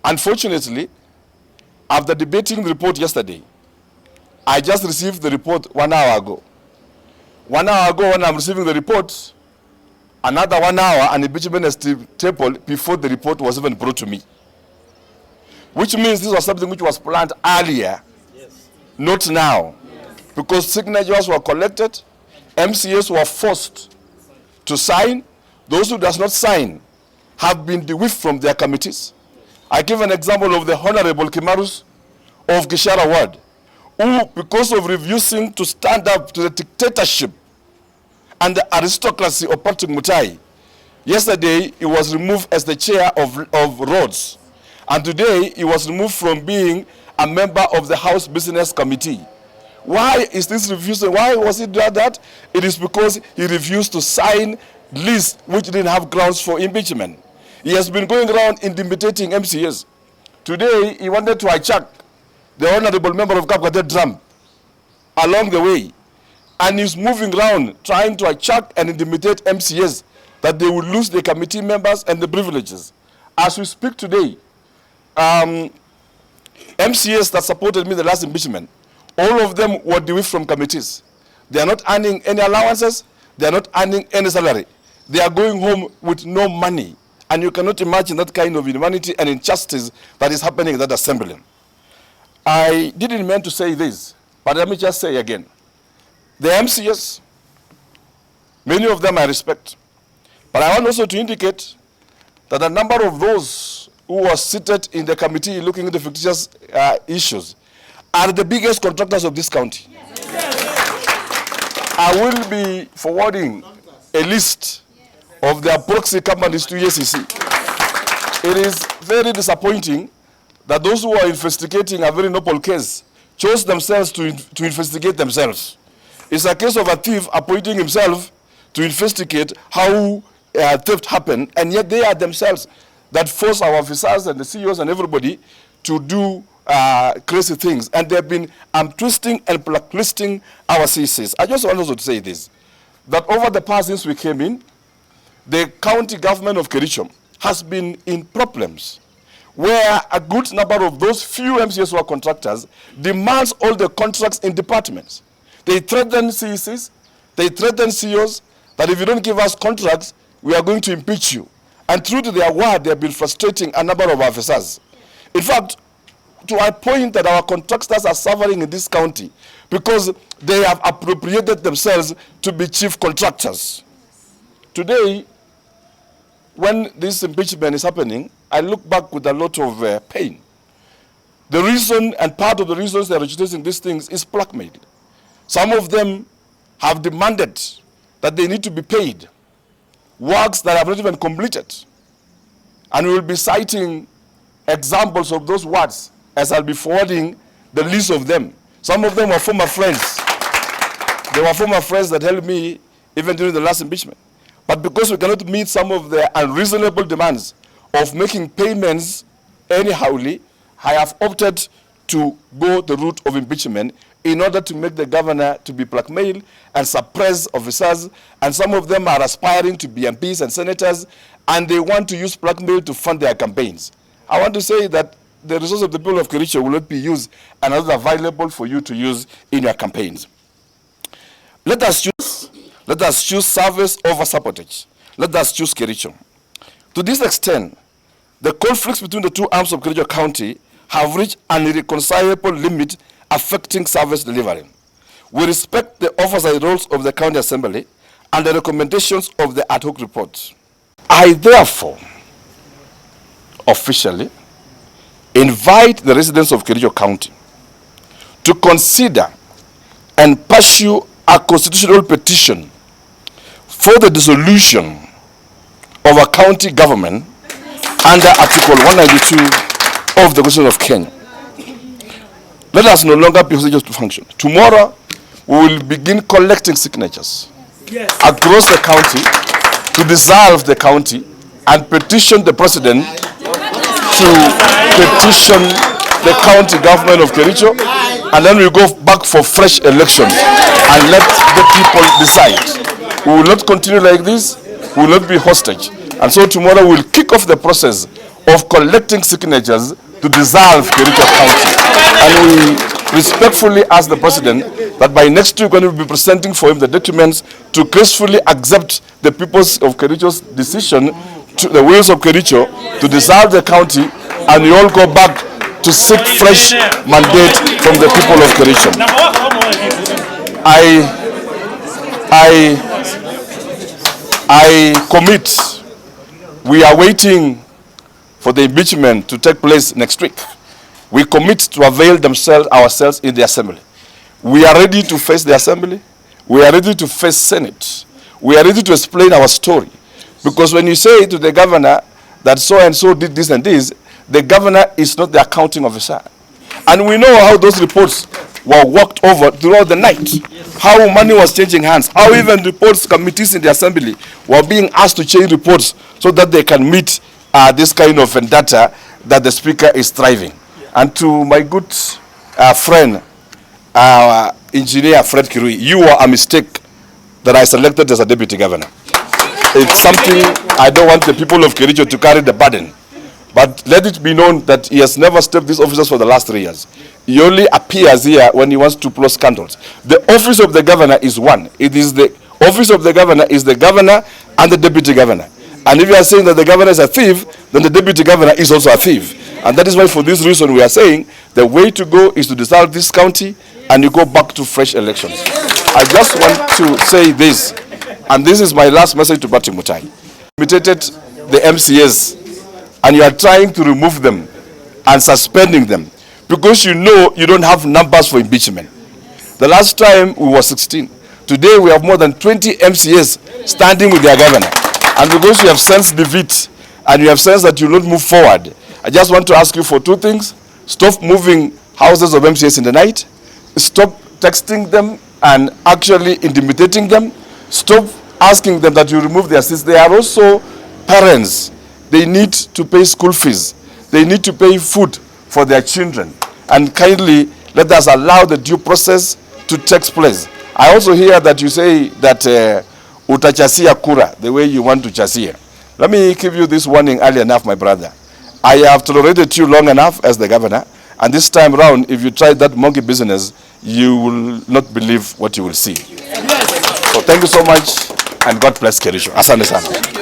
Unfortunately, after debating the report yesterday, I just received the report 1 hour ago. 1 hour ago, when I'm receiving the report, another 1 hour an impeachment is tabled before the report was even brought to me. Which means this was something which was planned earlier, not now. Because signatures were collected, MCAs were forced to sign. Those who does not sign have been dewiffed from their committees. I give an example of the Honorable Kimarus of Gishara Ward, who, because of refusing to stand up to the dictatorship and the aristocracy of Patrick Mutai, yesterday he was removed as the chair of Roads, and today he was removed from being a member of the House Business Committee. Why is this refusal? Why was he doing that? It is because he refused to sign lists which didn't have grounds for impeachment. He has been going around intimidating MCAs. Today, he wanted to hijack the honorable member of Kapkate Drum along the way. And he's moving around trying to hijack and intimidate MCAs that they will lose their committee members and the privileges. As we speak today, MCAs that supported me in the last impeachment, all of them were dewiffed from committees. They are not earning any allowances. They are not earning any salary. They are going home with no money. And you cannot imagine that kind of inhumanity and injustice that is happening in that assembly. I didn't mean to say this, but let me just say again. The MCAs, many of them I respect. But I want also to indicate that a number of those who were seated in the committee looking into fictitious issues are the biggest contractors of this county. I will be forwarding a list of their proxy companies to EACC. It is very disappointing that those who are investigating a very noble case chose themselves to investigate themselves. It's a case of a thief appointing himself to investigate how theft happened, and yet they are themselves that force our officers and the CEOs and everybody to do crazy things. And they've been twisting and blacklisting our CCs. I just want also to say this, that over the past since we came in, the county government of Kericho has been in problems where a good number of those few MCAs who are contractors demands all the contracts in departments. They threaten CECs, they threaten CEOs that if you don't give us contracts, we are going to impeach you. And true to their word, they have been frustrating a number of officers. In fact, to a point that our contractors are suffering in this county because they have appropriated themselves to be chief contractors. Today, when this impeachment is happening, I look back with a lot of pain. The reason, and part of the reasons they are rejecting these things, is blackmail. Some of them have demanded that they need to be paid works that have not even completed. And we will be citing examples of those words as I'll be forwarding the list of them. Some of them were former friends. They were former friends that helped me even during the last impeachment. But because we cannot meet some of the unreasonable demands of making payments anyhowly, I have opted to go the route of impeachment in order to make the governor to be blackmailed and suppress officers. And some of them are aspiring to be MPs and senators, and they want to use blackmail to fund their campaigns. I want to say that the resources of the people of Kericho will not be used and are available for you to use in your campaigns. Let us choose service over sabotage. Let us choose Kericho. To this extent, the conflicts between the two arms of Kericho County have reached an irreconcilable limit affecting service delivery. We respect the oversight roles of the County Assembly and the recommendations of the ad hoc report. I therefore officially invite the residents of Kericho County to consider and pursue a constitutional petition for the dissolution of a county government under Article 192 of the Constitution of Kenya. Let us no longer be hostages to function. Tomorrow, we will begin collecting signatures across the county to dissolve the county and petition the president to petition the county government of Kericho, and then we go back for fresh elections and let the people decide. We will not continue like this. We will not be hostage. And so tomorrow we'll kick off the process of collecting signatures to dissolve Kericho County. And we respectfully ask the President that by next week, when we will be presenting for him the documents to gracefully accept the people's of Kericho's decision, to the wills of Kericho, to dissolve the county, and we all go back to seek fresh mandate from the people of Kericho. I commit. We are waiting for the impeachment to take place next week. We commit to avail ourselves in the assembly. We are ready to face the assembly. We are ready to face Senate. We are ready to explain our story. Because when you say to the governor that so and so did this and this, the governor is not the accounting officer. And we know how those reports were worked over throughout the night. How money was changing hands. How even reports committees in the assembly were being asked to change reports so that they can meet this kind of vendetta that the speaker is striving. And to my good friend, engineer Fred Kirui, you were a mistake that I selected as a deputy governor. It's something I don't want the people of Kericho to carry the burden. But let it be known that he has never stepped these offices for the last 3 years. He only appears here when he wants to blow scandals. The office of the governor is one. It is the office of the governor is the governor and the deputy governor. And if you are saying that the governor is a thief, then the deputy governor is also a thief. And that is why for this reason we are saying the way to go is to dissolve this county and you go back to fresh elections. I just want to say this, and this is my last message to Governor Kimutai. Imitated the MCAs and you are trying to remove them and suspending them because you know you don't have numbers for impeachment. The last time we were 16. Today we have more than 20 MCAs standing with their governor. And because you have sensed defeat and you have sensed that you will not move forward, I just want to ask you for 2 things. Stop moving houses of MCAs in the night. Stop texting them and actually intimidating them. Stop asking them that you remove their seats. They are also parents. They need to pay school fees. They need to pay food for their children. And kindly let us allow the due process to take place. I also hear that you say that utachasia kura, the way you want to chasia. Let me give you this warning early enough, my brother. I have tolerated you long enough as the governor, and this time round, if you try that monkey business, you will not believe what you will see. So thank you so much, and God bless Kericho. Asante sana.